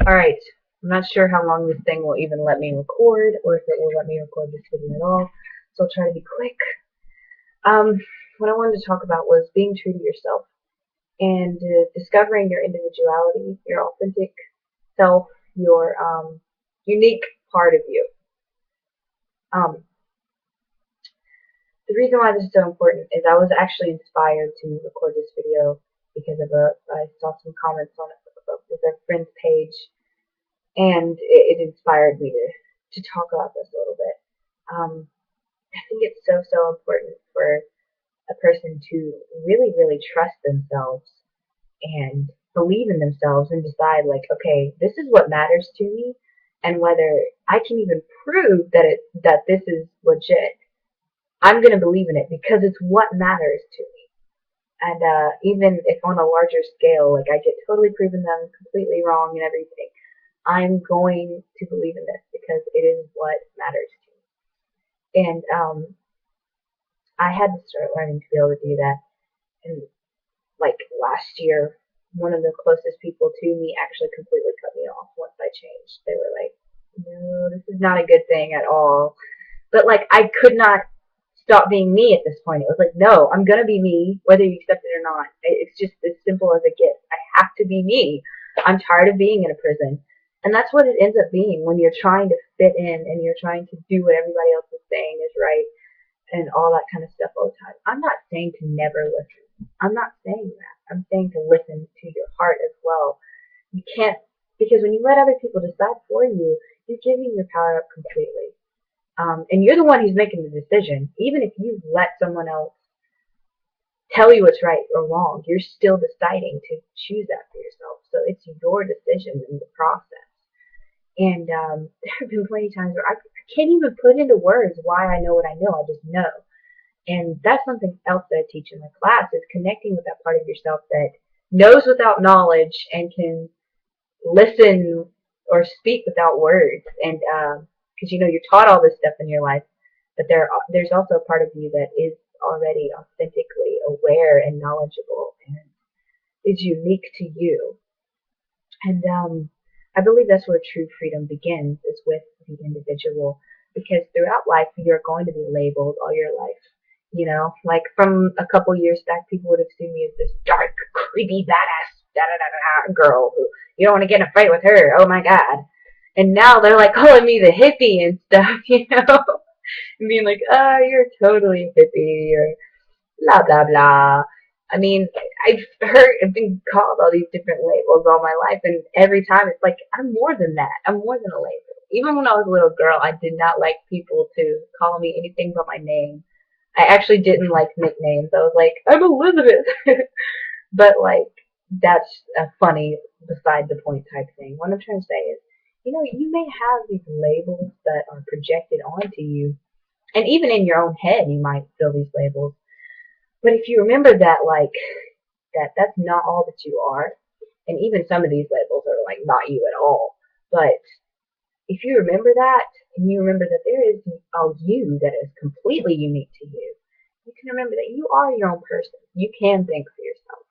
Alright, I'm not sure how long this thing will even let me record, or if it will let me record this video at all, so I'll try to be quick. What I wanted to talk about was being true to yourself, and discovering your individuality, your authentic self, your unique part of you. Um, the reason why this is so important is I was actually inspired to record this video because of I saw some comments on it with a friend's page, and it inspired me to talk about this a little bit. I think it's so important for a person to really trust themselves and believe in themselves and decide, like, okay, this is what matters to me, and whether I can even prove that this is legit, I'm gonna believe in it because it's what matters to me. And even if on a larger scale, like I get totally proven that I'm completely wrong and everything, I'm going to believe in this because it is what matters to me. And I had to start learning to be able to do that. And like last year, one of the closest people to me actually completely cut me off once I changed. They were like, no, this is not a good thing at all. But like I could not stop being me at this point. It was like, no, I'm gonna be me, whether you accept it or not. It's just as simple as it gets. I have to be me. I'm tired of being in a prison. And that's what it ends up being when you're trying to fit in and you're trying to do what everybody else is saying is right and all that kind of stuff all the time. I'm not saying to never listen. I'm not saying that. I'm saying to listen to your heart as well. You can't, because when you let other people decide for you, you're giving your power up completely. And you're the one who's making the decision. Even if you let someone else tell you what's right or wrong, you're still deciding to choose that for yourself. So it's your decision in the process. And there have been plenty of times where I can't even put into words why I know what I know. I just know. And that's something else that I teach in my class is connecting with that part of yourself that knows without knowledge and can listen or speak without words. And because you're taught all this stuff in your life, but there's also a part of you that is already authentically aware and knowledgeable and is unique to you. And I believe that's where true freedom begins, is with the individual, because throughout life you're going to be labeled all your life. Like from a couple years back, people would have seen me as this dark, creepy, badass, girl who you don't want to get in a fight with her. Oh my god! And now they're like calling me the hippie and stuff, and being like, "Oh, you're totally hippie," or blah blah blah. I mean, I've been called all these different labels all my life, and every time it's like, I'm more than that. I'm more than a label. Even when I was a little girl, I did not like people to call me anything but my name. I actually didn't like nicknames. I was like, I'm Elizabeth. But like, that's a funny, beside the point type thing. What I'm trying to say is, you may have these labels that are projected onto you, and even in your own head, you might feel these labels. But if you remember that, like, that's not all that you are, and even some of these labels are like not you at all. But if you remember that, and you remember that there is a you that is completely unique to you, you can remember that you are your own person. You can think for yourself.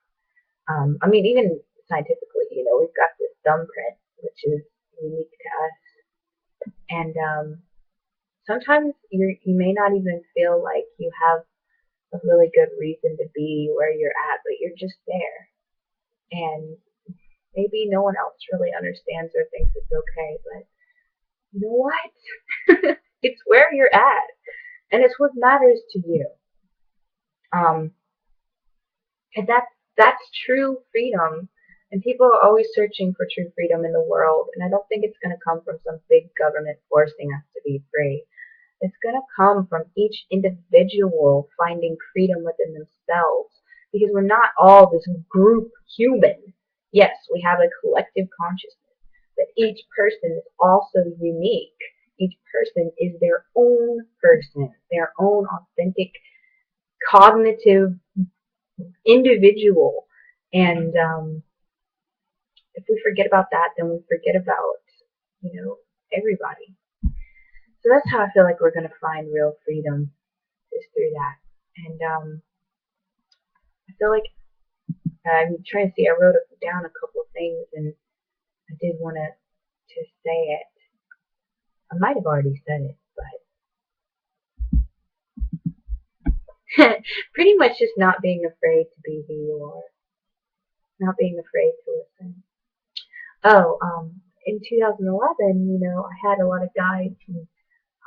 I mean, even scientifically, we've got this thumbprint, which is unique to us. And sometimes you may not even feel like you have a really good reason to be where you're at, but you're just there. And maybe no one else really understands or thinks it's okay, but you know what? It's where you're at, and it's what matters to you. And that's true freedom. And people are always searching for true freedom in the world, and I don't think it's going to come from some big government forcing us to be free. It's going to come from each individual finding freedom within themselves, because we're not all this group human. Yes, we have a collective consciousness, but each person is also unique. Each person is their own person, their own authentic, cognitive individual. And if we forget about that, then we forget about, everybody. So that's how I feel like we're going to find real freedom, is through that. And I feel like I'm trying to see, I wrote down a couple of things, and I did want to to say it. I might have already said it, but pretty much just not being afraid to be who you are. Not being afraid to listen. Oh, in 2011, I had a lot of guys from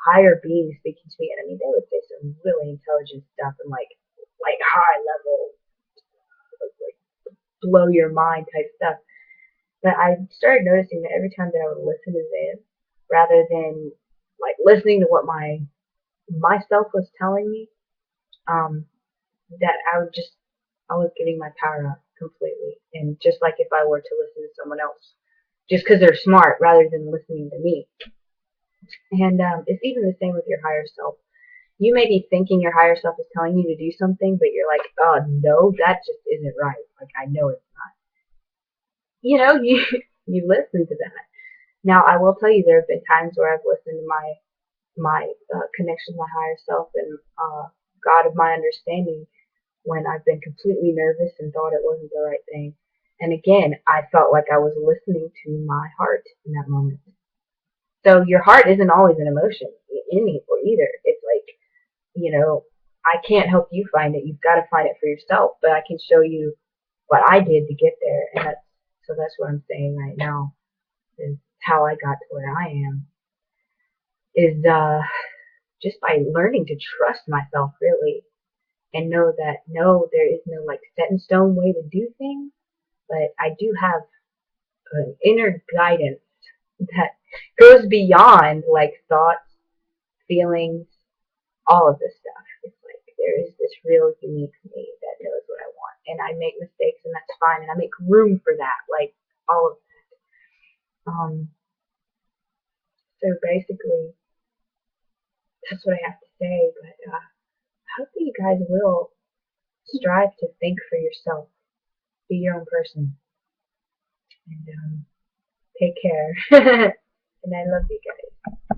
higher beings speaking to me, and I mean, they would say some really intelligent stuff and like high level, like blow your mind type stuff. But I started noticing that every time that I would listen to them, rather than like listening to what myself was telling me, um, that I was giving my power up completely, and just like if I were to listen to someone else, just because they're smart, rather than listening to me. And it's even the same with your higher self. You may be thinking your higher self is telling you to do something, but you're like, oh no, that just isn't right. Like I know it's not. You you listen to that. Now I will tell you there have been times where I've listened to my connection to my higher self and God of my understanding when I've been completely nervous and thought it wasn't the right thing. And again, I felt like I was listening to my heart in that moment. So your heart isn't always an emotion in it either. It's like, I can't help you find it. You've got to find it for yourself. But I can show you what I did to get there. And that's what I'm saying right now is how I got to where I am. Is just by learning to trust myself really and know that no, there is no like set in stone way to do things, but I do have an inner guidance that goes beyond like thoughts, feelings, all of this stuff. It's like there is this real unique me that knows what I want, and I make mistakes, and that's fine, and I make room for that, like all of that. So basically, that's what I have to say. But I hope that you guys will strive to think for yourself, be your own person, and take care. And I love you guys.